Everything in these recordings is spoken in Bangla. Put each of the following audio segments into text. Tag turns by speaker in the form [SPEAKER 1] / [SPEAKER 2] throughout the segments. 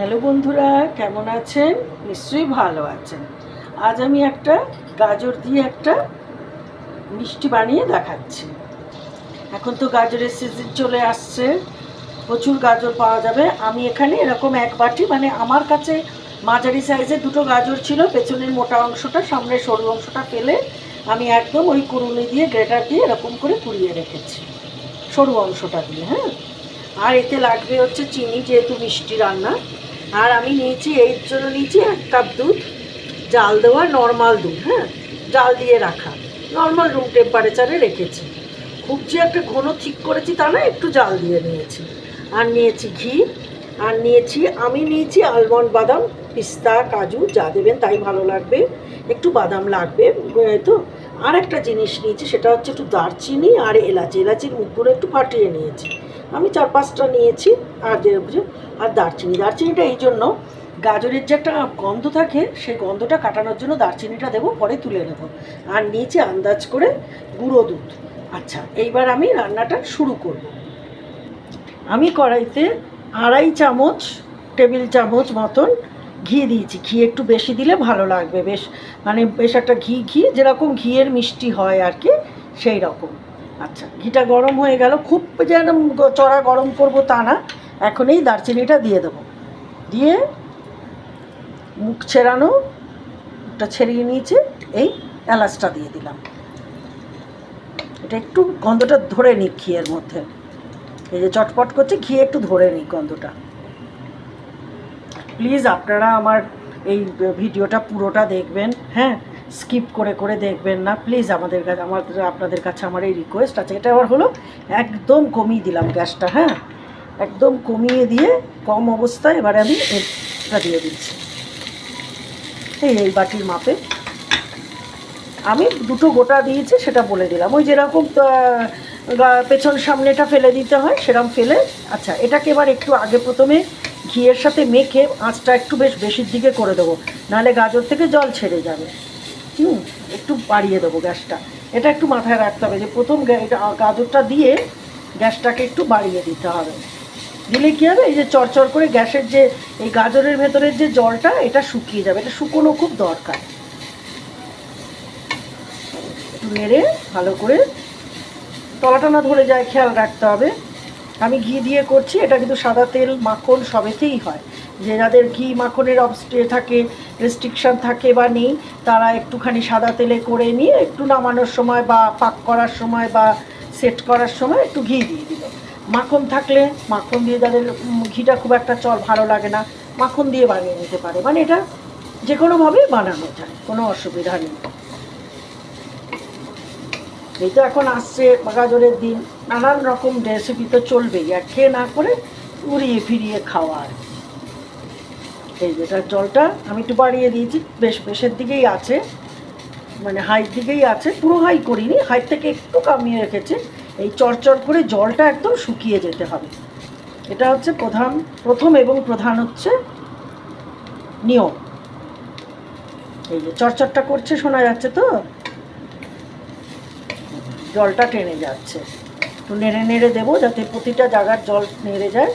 [SPEAKER 1] হ্যালো বন্ধুরা, কেমন আছেন? নিশ্চয়ই ভালো আছেন। আজ আমি একটা গাজর দিয়ে একটা মিষ্টি বানিয়ে দেখাচ্ছি। এখন তো গাজরের সিজন চলে আসছে, প্রচুর গাজর পাওয়া যাবে। আমি এখানে এরকম এক বাটি, মানে আমার কাছে মাঝারি সাইজের দুটো গাজর ছিল, পেছনের মোটা অংশটা, সামনের সরু অংশটা ফেলে আমি একদম ওই কুড়ুনি দিয়ে গ্রেটার দিয়ে এরকম করে কুড়িয়ে রেখেছি, সরু অংশটা দিয়ে। হ্যাঁ, আর এতে লাগবে হচ্ছে চিনি, যেহেতু মিষ্টি রান্না। আর আমি নিয়েছি, এর জন্য নিয়েছি 1 কাপ দুধ, জাল দেওয়া নর্মাল দুধ। হ্যাঁ, জাল দিয়ে রাখা, নর্মাল রুম টেম্পারেচারে রেখেছি। খুব যে একটা ঘন ঠিক করেছি তা না, একটু জাল দিয়ে নিয়েছি। আর নিয়েছি ঘি, আর আমি নিয়েছি আলমন্ড, বাদাম, পিস্তা, কাজু, যা দেবেন তাই ভালো লাগবে, একটু বাদাম লাগবে তো। আর একটা জিনিস নিয়েছি, সেটা হচ্ছে একটু দারচিনি আর এলাচির মুখগুলো একটু ফাটিয়ে নিয়েছি। আমি 4-5টা নিয়েছি। আর দারচিনিটা এই জন্য, গাজরের যে একটা গন্ধ থাকে, সেই গন্ধটা কাটানোর জন্য দারচিনিটা দেবো, পরে তুলে নেব। আর নিয়েছি আন্দাজ করে গুঁড়ো দুধ। আচ্ছা, এইবার আমি রান্নাটা শুরু করব। আমি কড়াইতে 2.5 টেবিল চামচ মতন ঘি দিয়েছি। ঘি একটু বেশি দিলে ভালো লাগবে, বেশ একটা ঘি যেরকম ঘিয়ের মিষ্টি হয় আর কি, সেই রকম। আচ্ছা, ঘিটা গরম হয়ে গেল, খুব যেন চড়া গরম করবো তা না। এখন এই দারচিনিটা দিয়ে দেবো, দিয়ে মুখটা ছেড়িয়ে নিয়েছি, এই এলাচটা দিয়ে দিলাম। এটা একটু গন্ধটা ধরে নিক ঘিয়ের মধ্যে, এই যে চটপট করছে, ঘি একটু ধরে নিক গন্ধটা। প্লিজ আপনারা আমার এই ভিডিওটা পুরোটা দেখবেন, হ্যাঁ, স্কিপ করে দেখবেন না প্লিজ। আপনাদের কাছে আমার এই রিকোয়েস্ট আছে। এটা আবার হলো একদম কমিয়ে দিলাম গ্যাসটা, হ্যাঁ, একদম কমিয়ে দিয়ে কম অবস্থায় এবারে আমি এটা দিয়ে দিচ্ছি এই বাটির মাপে। আমি 2টো গোটা দিয়েছি, সেটা বলে দিলাম। ওই যেরকম পেছন সামনেটা ফেলে দিতে হয় সেরকম ফেলে। আচ্ছা, এটাকে এবার একটু আগে প্রথমে ঘিয়ের সাথে মেখে আঁচটা একটু বেশ বেশির দিকে করে দেবো, নাহলে গাজর থেকে জল ছেড়ে যাবে। একটু বাড়িয়ে দেবো গ্যাসটা। এটা একটু মাথায় রাখতে হবে যে প্রথম গাজরটা দিয়ে গ্যাসটাকে একটু বাড়িয়ে দিতে হবে। দিলে কী হবে, এই যে চড়চড় করে গ্যাসের যে এই গাজরের ভেতরের যে জলটা, এটা শুকিয়ে যাবে। এটা শুকোনো খুব দরকার। একটু নেড়ে ভালো করে, তলাটা না ধরে যায় খেয়াল রাখতে হবে। আমি ঘি দিয়ে করছি, এটা কিন্তু সাদা তেল মাখন সবেতেই হয়। যে যাদের ঘি মাখনের থাকে, রেস্ট্রিকশান থাকে বা নেই, তারা একটুখানি সাদা তেলে করে নিয়ে একটু নামানোর সময় বা পাক করার সময় বা সেট করার সময় একটু ঘি দিয়ে দিল। মাখন থাকলে মাখন দিয়ে, যাদের ঘিটা খুব একটা ভালো লাগে না, মাখন দিয়ে বানিয়ে নিতে পারে। মানে এটা যে কোনোভাবেই বানানো যায়, কোনো অসুবিধা নেই। এই তো এখন আসছে গাজরের দিন, নানান রকম রেসিপি তো চলবেই, আর খেয়ে না করে উড়িয়ে ফিরিয়ে খাওয়ার। এই যেটা জলটা আমি একটু বাড়িয়ে দিয়েছি, বেশের দিকেই আছে, মানে হাইট দিকেই আছে, পুরো হাই করিনি, হাইট থেকে একটু কমিয়ে রেখেছি। এই চড়চড় করে জলটা একদম শুকিয়ে যেতে হবে। এটা হচ্ছে প্রথম এবং প্রধান হচ্ছে নিয়ম। এই যে চড়চড়টা করছে, শোনা যাচ্ছে তো, জলটা টেনে যাচ্ছে। একটু নেড়ে দেবো যাতে প্রতিটা জায়গার জল নেড়ে যায়।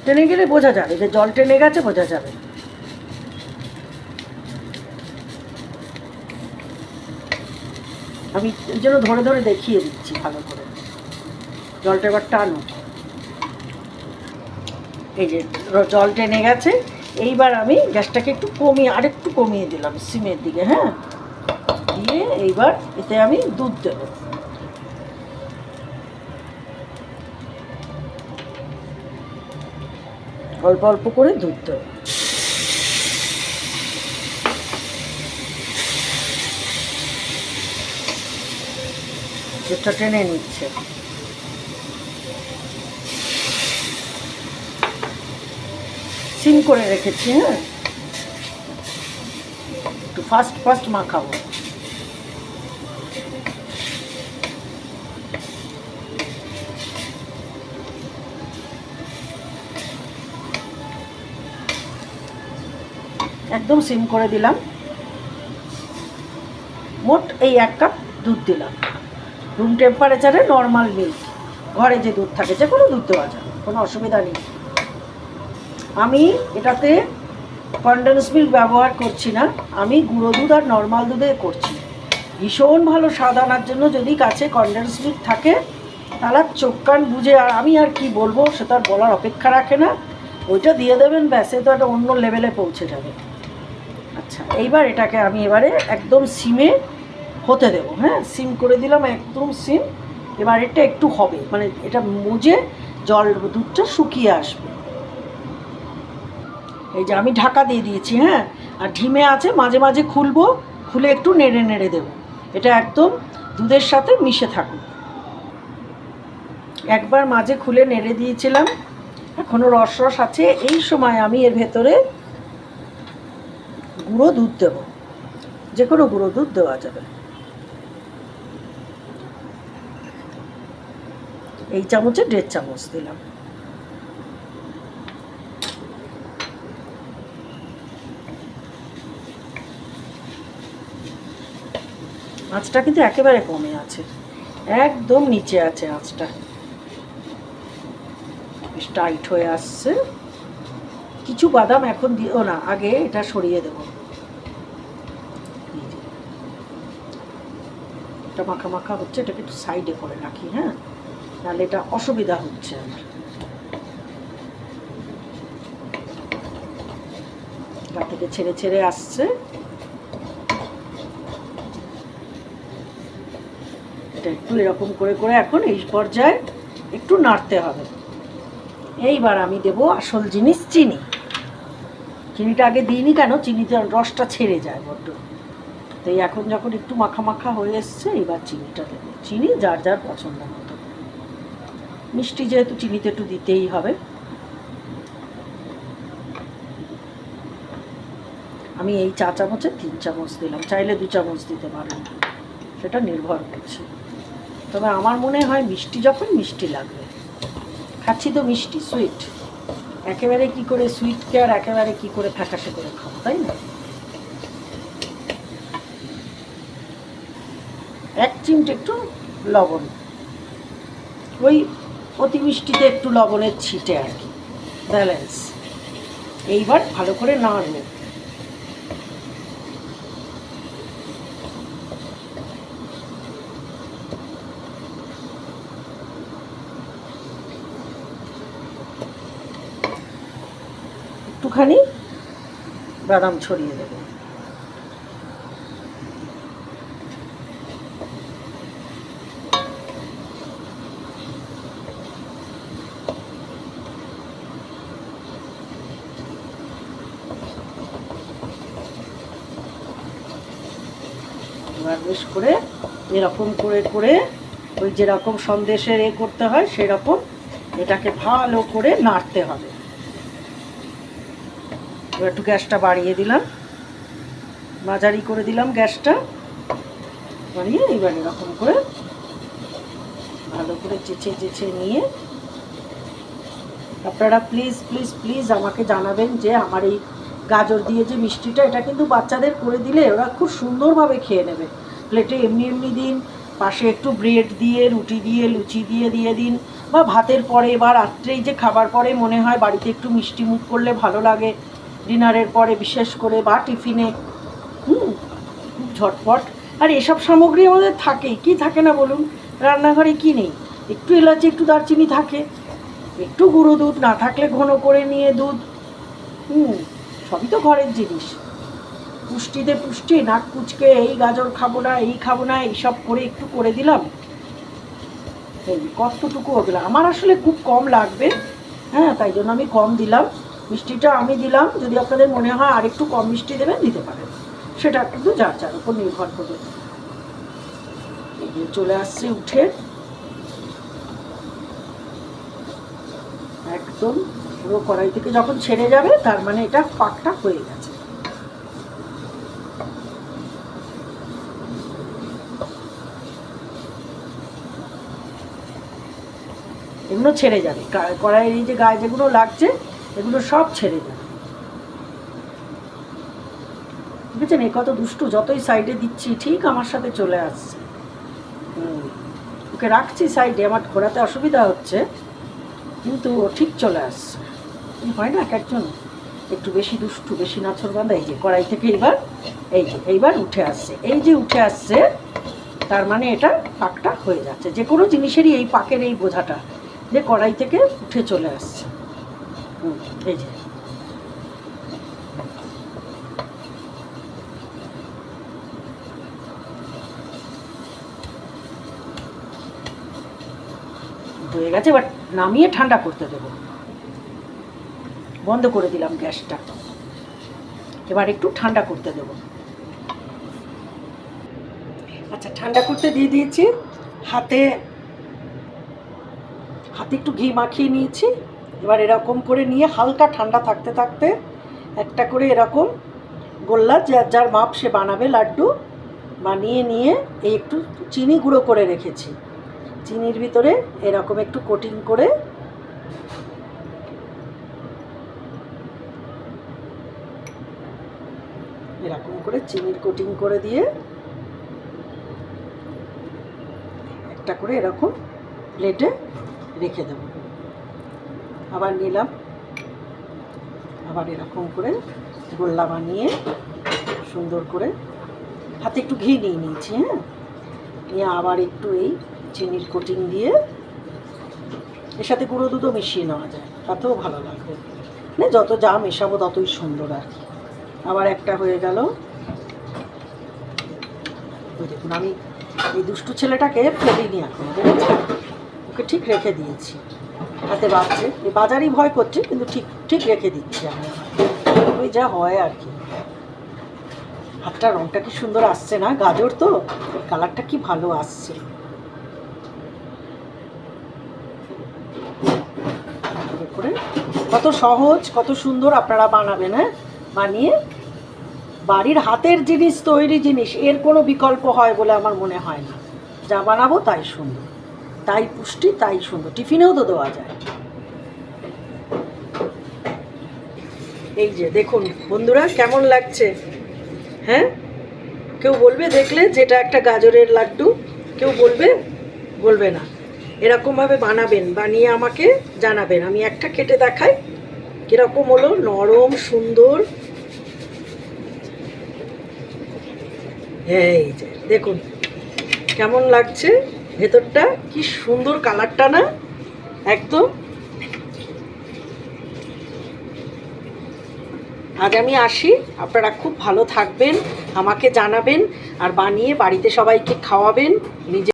[SPEAKER 1] টেনে গেলে বোঝা যাবে যে জল টেনে গেছে, বোঝা যাবে। আমি এই জন্য ধরে দেখিয়ে দিচ্ছি ভালো করে। জলটা এবার টানো, এই যে জল টেনে গেছে। এইবার আমি গ্যাসটাকে একটু আরেকটু কমিয়ে দিলাম সিমের দিকে, হ্যাঁ, দিয়ে এইবার এতে আমি দুধ দেব। অল্প অল্প করে দুধ দেব। দুধটা টেনে নিচ্ছে। সিম করে রেখেছি, হ্যাঁ, একটু ফাস্ট মাখাবো। একদম সিম করে দিলাম। মোট এই 1 কাপ দুধ দিলাম, রুম টেম্পারেচারে নর্মাল মিল্ক। ঘরে যে দুধ থাকে, যে কোনো দুধ দেওয়া যাবে, কোনো অসুবিধা নেই। আমি এটাতে কনডেন্স মিল্ক ব্যবহার করছি না, আমি গুঁড়ো দুধ আর নর্মাল দুধে করছি। ভীষণ ভালো স্বাদ আনার জন্য যদি কাছে কনডেন্স মিল্ক থাকে তাহলে চোখ কান বুঝে, আর আমি আর কি বলবো, সেটা আর বলার অপেক্ষা রাখে না, ওইটা দিয়ে দেবেন, ব্যাস, তো একটা অন্য লেভেলে পৌঁছে যাবে। আচ্ছা, এইবার এটাকে আমি এবারে একদম সিমে হতে দেবো। হ্যাঁ, সিম করে দিলাম, একদম সিম। এবার এটা একটু হবে, মানে এটা মুজে জল দুধটা শুকিয়ে আসবে। এই যে আমি ঢাকা দিয়ে দিয়েছি, হ্যাঁ, আর ঢিমে আছে, মাঝে মাঝে খুলবো, খুলে একটু নেড়ে নেড়ে দেবো, এটা একদম দুধের সাথে মিশে থাকুক। একবার মাঝে খুলে নেড়ে দিয়েছিলাম, এখনও রস রস আছে। এই সময় আমি এর ভেতরে গুঁড়ো দুধ দেবো, যে কোনো গুঁড়ো দুধ দেওয়া যাবে। এই চামচে 1.5 চামচ দিলাম। আঁচটা কিন্তু একেবারে কমে আছে, একদম নিচে আছে আঁচটা, বেশ টাইট হয়ে আসছে। কিছু বাদাম এখন দিও না, আগে এটা সরিয়ে দেবো। এটা মাখা মাখা হচ্ছে, এটাকে একটু সাইডে করে রাখি, হ্যাঁ, নাহলে এটা অসুবিধা হচ্ছে আমার। গা থেকে ছেড়ে ছেড়ে আসছে, এটা একটু এরকম করে করে এখন এই পর্যায়ে একটু নাড়তে হবে। এইবার আমি দেব আসল জিনিস, চিনি। চিনিটা আগে দিইনি কেন, চিনিতে রসটা ছেড়ে যায় বড্ড, তাই এখন যখন একটু মাখা মাখা হয়ে এসছে, এবার চিনিটা দেবো। চিনি যার যার পছন্দ মতো, মিষ্টি যেহেতু চিনিতে একটু দিতেই হবে। আমি এই চা চামচে 3 চামচ দিলাম, চাইলে 2 চামচ দিতে পারেন, সেটা নির্ভর করছে। তবে আমার মনে হয় মিষ্টি যখন মিষ্টি লাগবে, খাচ্ছি তো মিষ্টি, সুইট, একেবারে কি করে সুইটকে আর একেবারে কি করে ফ্যাকাশে করে খাবো, তাই না? 1 চিমটে একটু লবণ, ওই অতি মিষ্টিতে একটু লবণের ছিটে আর কি, ব্যালেন্স। এইবার ভালো করে নাড়বো। একটুখানি বাদাম ছড়িয়ে দেবো। বেশ করে এরকম করে করে ওই যেরকম সন্দেশের করতে হয় সেরকম এটাকে ভালো করে নাড়তে হবে। এবার একটু গ্যাসটা বাড়িয়ে দিলাম, মাঝারি করে দিলাম গ্যাসটা বাড়িয়ে। এবার এরকম করে ভালো করে চেঁচে চেঁচে নিয়ে আপনারা প্লিজ প্লিজ প্লিজ আমাকে জানাবেন যে আমার এই গাজর দিয়ে যে মিষ্টিটা, এটা কিন্তু বাচ্চাদের করে দিলে ওরা খুব সুন্দরভাবে খেয়ে নেবে। প্লেটে এমনি এমনি দিন, পাশে একটু ব্রেড দিয়ে, রুটি দিয়ে, লুচি দিয়ে দিয়ে দিন, বা ভাতের পরে বা রাত্রেই যে খাবার পরে মনে হয় বাড়িতে একটু মিষ্টি মুখ করলে ভালো লাগে, ডিনারের পরে বিশেষ করে, বা টিফিনে, খুব ঝটপট। আর এসব সামগ্রী আমাদের থাকেই, কি থাকে না বলুন, রান্নাঘরে কি নেই? একটু এলাচি, একটু দারচিনি থাকে, একটু গুঁড়ো দুধ, না থাকলে ঘন করে নিয়ে দুধ, সবই তো ঘরের জিনিস। পুষ্টিতে পুষ্টি, নাক কুচকে এই গাজর খাবো না, এই খাবো না, এইসব করে একটু করে দিলাম, কতটুকু ওগুলো আমার আসলে খুব কম লাগবে, হ্যাঁ, তাই জন্য আমি কম দিলাম। মিষ্টিটা আমি দিলাম, যদি আপনাদের মনে হয় আর একটু কম মিষ্টি দেবেন, দিতে পারেন, সেটা কিন্তু যার যার উপর নির্ভর করবে। চলে আসছে উঠে, একদম পুরো কড়াই থেকে যখন ছেড়ে যাবে তার মানে এটা পাকটা হয়ে গেছে। এগুলো ছেড়ে যাবে, কড়াইয়ের এই যে গায়ে যেগুলো লাগছে এগুলো সব ছেড়ে যাবে। বুঝেছেন, এই কত দুষ্টু, যতই সাইডে দিচ্ছি ঠিক আমার সাথে চলে আসছে। ওকে ওকে রাখছি সাইডে, আমার ঘোরাতে অসুবিধা হচ্ছে, কিন্তু ও ঠিক চলে আসছে। হয় না এক একজন একটু বেশি দুষ্টু, বেশি নাছরবান্ধা। এই যে কড়াই থেকে এইবার উঠে আসছে। এই যে উঠে আসছে, তার মানে এটা পাকটা হয়ে যাচ্ছে। যে কোনো জিনিসেরই এই পাকের এই বোঝাটা, যে কড়াই থেকে উঠে চলে আসছে। এই যে হয়ে গেছে। এবার নামিয়ে ঠান্ডা করতে দেবো। বন্ধ করে দিলাম গ্যাসটা, এবার একটু ঠান্ডা করতে দেবো। আচ্ছা, ঠান্ডা করতে দিয়ে দিয়েছি। হাতে একটু ঘি মাখিয়ে নিয়েছি। এবার এরকম করে নিয়ে হালকা ঠান্ডা থাকতে থাকতে একটা করে এরকম গোল্লা, যার মাপ সে বানাবে, লাড্ডু বানিয়ে নিয়ে এই একটু চিনি গুঁড়ো করে রেখেছি, চিনির ভিতরে এরকম একটু কোটিং করে এরকম করে চিনির কোটিং করে দিয়ে একটা করে এরকম প্লেটে রেখে দেব। আবার নিলাম, আবার এরকম করে গোল্লা বানিয়ে সুন্দর করে হাতে একটু ঘি নিয়ে নিয়েছি। হ্যাঁ, নিয়ে আবার একটু এই চিনির কোটিং দিয়ে, এর সাথে গুঁড়ো দুধও মিশিয়ে নেওয়া যায়, তাতেও ভালো লাগবে। মানে যত যা মেশাবো ততই সুন্দর আর কি। আবার একটা হয়ে গেল। ওই দেখুন, আমি এই দুষ্টু ছেলেটাকে ফেলিনি এখন, বুঝেছেন? ওকে ঠিক রেখে দিয়েছি। হাতে বাজছে, এই বাজারই ভয় করছে, কিন্তু ঠিক রেখে দিচ্ছি আমি। ওই যা হয় আর কি। হাতটা রঙটা কি সুন্দর আসছে না, গাজর তো কালারটা কি ভালো আসছে। করে কত সহজ, কত সুন্দর আপনারা বানাবেন। হ্যাঁ, বানিয়ে বাড়ির হাতের জিনিস, তৈরি জিনিস, এর কোনো বিকল্প হয় বলে আমার মনে হয় না। যা বানাবো তাই সুন্দর, তাই পুষ্টি, তাই সুন্দর, টিফিনেও তো দেওয়া যায়। এই যে দেখুন বন্ধুরা, কেমন লাগছে? হ্যাঁ, কেউ বলবে দেখলে যেটা একটা গাজরের লাড্ডু? কেউ বলবে না। এরকমভাবে বানাবেন, বানিয়ে আমাকে জানাবেন। আমি একটা কেটে দেখাই কীরকম হলো, নরম সুন্দর। এই যে দেখুন কেমন লাগছে, ভেতরটা কি সুন্দর কালারটা না, একদম। আজ আমি আসি, আপনারা খুব ভালো থাকবেন, আমাকে জানাবেন, আর বানিয়ে বাড়িতে সবাইকে খাওয়াবেন, নিজে